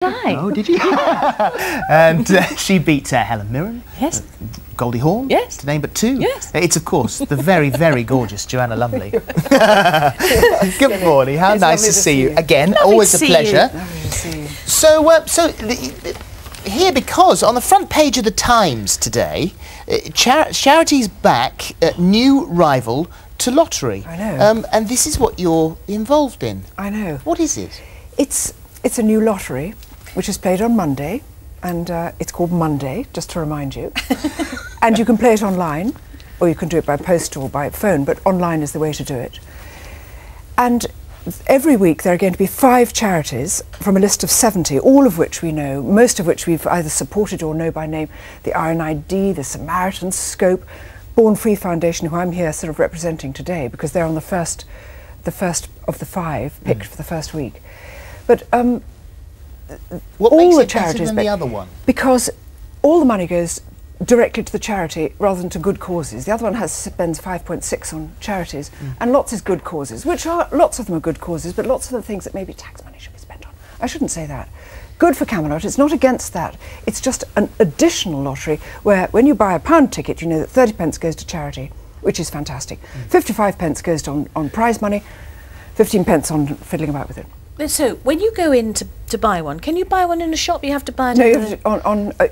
Oh, did you? And she beat Helen Mirren. Yes. Goldie Hawn. Yes. To name but two. Yes. It's, of course, the very, very gorgeous Joanna Lumley. Good morning. How nice to see you. Again, always a pleasure. Lovely to see you. So, here, because on the front page of the Times today, charity's back, new rival to lottery. I know. And this is what you're involved in. I know. What is it? It's a new lottery, which is played on Monday, and it's called Monday, just to remind you. And you can play it online, or you can do it by post or by phone, but online is the way to do it. And every week there are going to be 5 charities from a list of 70, all of which we know, most of which we've either supported or know by name. The RNID, the Samaritans, Scope, Born Free Foundation, who I'm here sort of representing today, because they're on the first of the 5 picked for the first week. But what all makes the it better charities than the other one? Because all the money goes directly to the charity rather than to good causes. The other one spends 5.6 on charities, and lots is good causes, which are, lots of them are good causes, but lots of the things that maybe tax money should be spent on. I shouldn't say that. Good for Camelot, it's not against that. It's just an additional lottery where when you buy a £1 ticket, you know that 30 pence goes to charity, which is fantastic. 55 pence goes on prize money, 15 pence on fiddling about with it. So, when you go in to buy one, can you buy one in a shop? You have to buy it. No, you have to,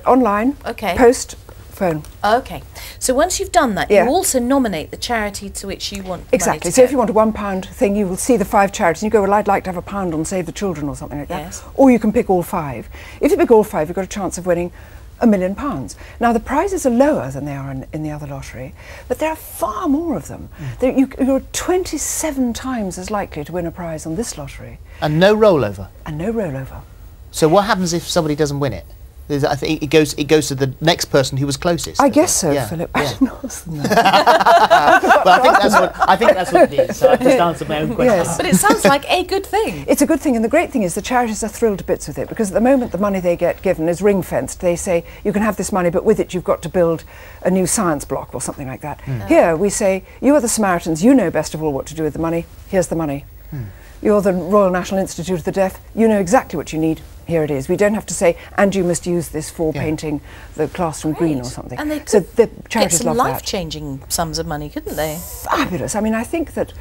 online. Okay. Post, phone. Okay. So once you've done that, Yeah. you also nominate the charity to which you want. Exactly. So if you want a £1 thing, you will see the 5 charities, and you go, well, I'd like to have £1 on Save the Children or something like that. Yes. Or you can pick all 5. If you pick all 5, you've got a chance of winning £1 million. Now the prizes are lower than they are in the other lottery, but there are far more of them. You're 27 times as likely to win a prize on this lottery. And no rollover. And no rollover. So what happens if somebody doesn't win it? I think it goes to the next person who was closest. I guess so, Yeah. Philip. Yeah. I didn't ask them that. Well, I think that's what it is. So I just answered my own question. Yes. But it sounds like a good thing. It's a good thing, and the great thing is the charities are thrilled to bits with it, because at the moment the money they get given is ring-fenced. They say, you can have this money, but with it you've got to build a new science block or something like that. Here we say, you are the Samaritans, you know best of all what to do with the money, here's the money. You're the Royal National Institute of the Deaf, you know exactly what you need, here it is. We don't have to say, and you must use this for painting the classroom green or something. And they so could the charities get some love that. life-changing sums of money, couldn't they? Fabulous. I mean, I think that,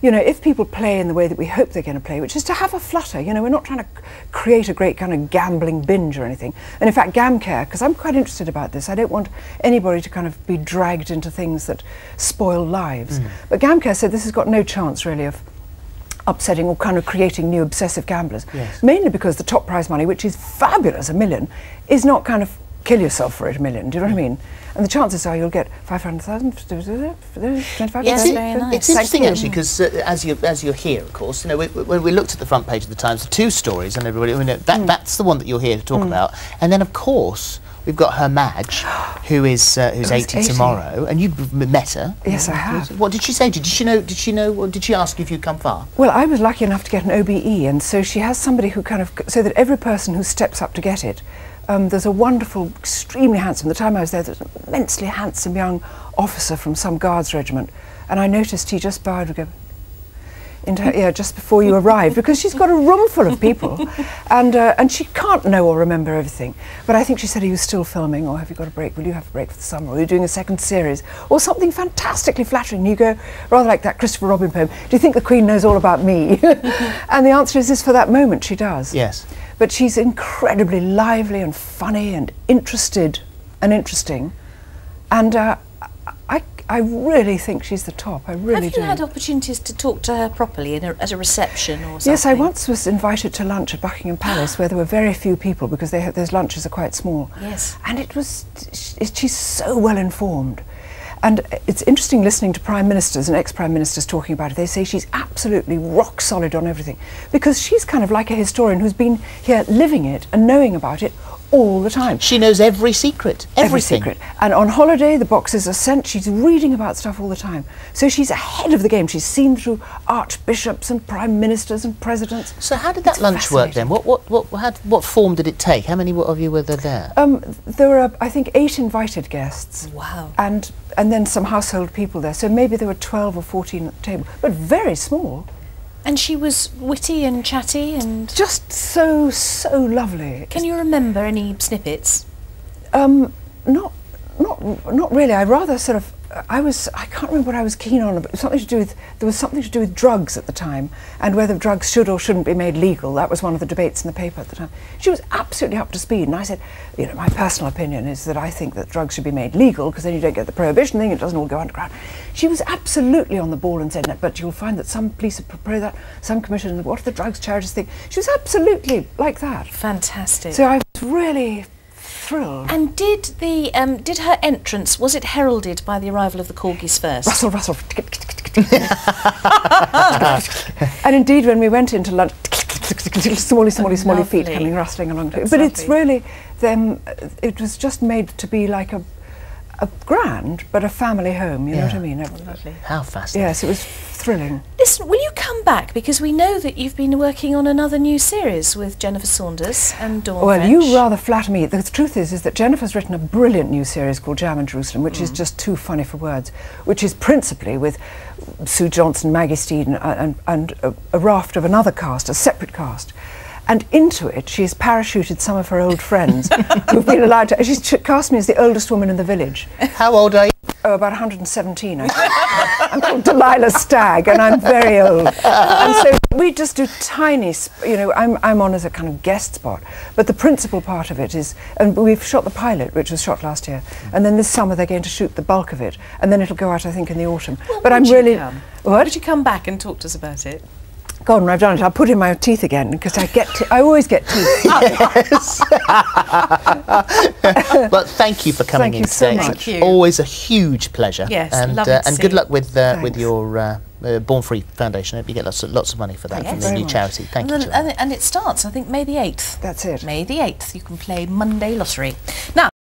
you know, if people play in the way that we hope they're going to play, which is to have a flutter, you know, we're not trying to create a great kind of gambling binge or anything. And in fact, GamCare, because I'm quite interested about this, I don't want anybody to kind of be dragged into things that spoil lives. But GamCare said this has got no chance really of upsetting or kind of creating new obsessive gamblers. Yes. Mainly because the top prize money, which is fabulous, £1 million, is not kind of kill yourself for it, £1 million, do you know what I mean? And the chances are you'll get 500,000, 25,000. Yes, very nice. It's interesting actually, because as you're here, of course, you know, when we looked at the front page of the Times, the 2 stories, and everybody, you know, that's the one that you're here to talk about, and then of course we've got her Madge, who's 80 tomorrow, and you've met her. Yes, I have. What did she say? Did she know? Or did she ask if you'd come far? Well, I was lucky enough to get an OBE, and so she has somebody who kind of, so that every person who steps up to get it, there's a wonderful, extremely handsome, the time I was there was an immensely handsome young officer from some guards regiment, and I noticed he just bowed and go into her ear just before you arrived, because she's got a room full of people, and she can't know or remember everything. But I think she said, are you still filming, or have you got a break? Will you have a break for the summer? Or are you doing a second series? Or something fantastically flattering. You go, rather like that Christopher Robin poem, do you think the Queen knows all about me? And the answer is for that moment she does. Yes. But she's incredibly lively and funny and interested and interesting. And I really think she's the top. I really do. Have you had opportunities to talk to her properly at a reception or something? Yes, I once was invited to lunch at Buckingham Palace, where there were very few people, because those lunches are quite small. Yes. And she's so well informed. And it's interesting listening to prime ministers and ex-prime ministers talking about it. They say she's absolutely rock solid on everything, because she's kind of like a historian who's been here living it and knowing about it all the time. She knows every secret, everything. Every secret. And on holiday, the boxes are sent. She's reading about stuff all the time. So she's ahead of the game. She's seen through archbishops and prime ministers and presidents. So how did that lunch work then? What form did it take? How many of you were there? There were, I think, 8 invited guests. Wow. And then some household people there. So maybe there were 12 or 14 at the table, but very small. And she was witty and chatty and... Just so lovely. Can you remember any snippets? Not really. I rather sort of, I can't remember what I was keen on, but it was something to do with, there was something to do with drugs at the time, and whether drugs should or shouldn't be made legal. That was one of the debates in the paper at the time. She was absolutely up to speed, and I said, you know, my personal opinion is that I think that drugs should be made legal, because then you don't get the prohibition thing, it doesn't all go underground. She was absolutely on the ball and said, no, but you'll find that some police are pro that, some commission, what are the drugs charities think? She was absolutely like that. Fantastic. So I was really thrilled. And did her entrance, was it heralded by the arrival of the corgis first? Rustle, rustle. And indeed, when we went into London, smally feet coming rustling along. That's but lovely. it's really them. It was just made to be like a grand, but a family home. You know what I mean? Lovely. How fascinating. Yes, it was thrilling. Listen, will you come back? Because we know that you've been working on another new series with Jennifer Saunders and Dawn Well, French. you rather flatter me. The truth is that Jennifer's written a brilliant new series called Jam in Jerusalem, which is just too funny for words, which is principally with Sue Johnson, Maggie Steed, and a raft of another cast, a separate cast. And into it, she has parachuted some of her old friends who've been allowed to. She's cast me as the oldest woman in the village. How old are you? Oh, about 117, I think. I'm called Delilah Stagg, and I'm very old. And so we just do tiny, you know, I'm on as a kind of guest spot. But the principal part of it is, and we've shot the pilot, which was shot last year, and then this summer they're going to shoot the bulk of it, and then it'll go out, I think, in the autumn. Well, but I'm would you really... come? What? Would you come back and talk to us about it? God, when I've done it, I'll put in my teeth again, because I always get teeth. Yes. Well, thank you for coming Thank in you so today. much. It's Thank you. always a huge pleasure. Yes, and lovely to and see good you. luck with Thanks. your Born Free Foundation. I hope you get lots of money for that Thank from you the very new much. charity. Thank you. Joanna. And it starts, I think, May the 8th. That's it. May the 8th. You can play Monday Lottery. Now,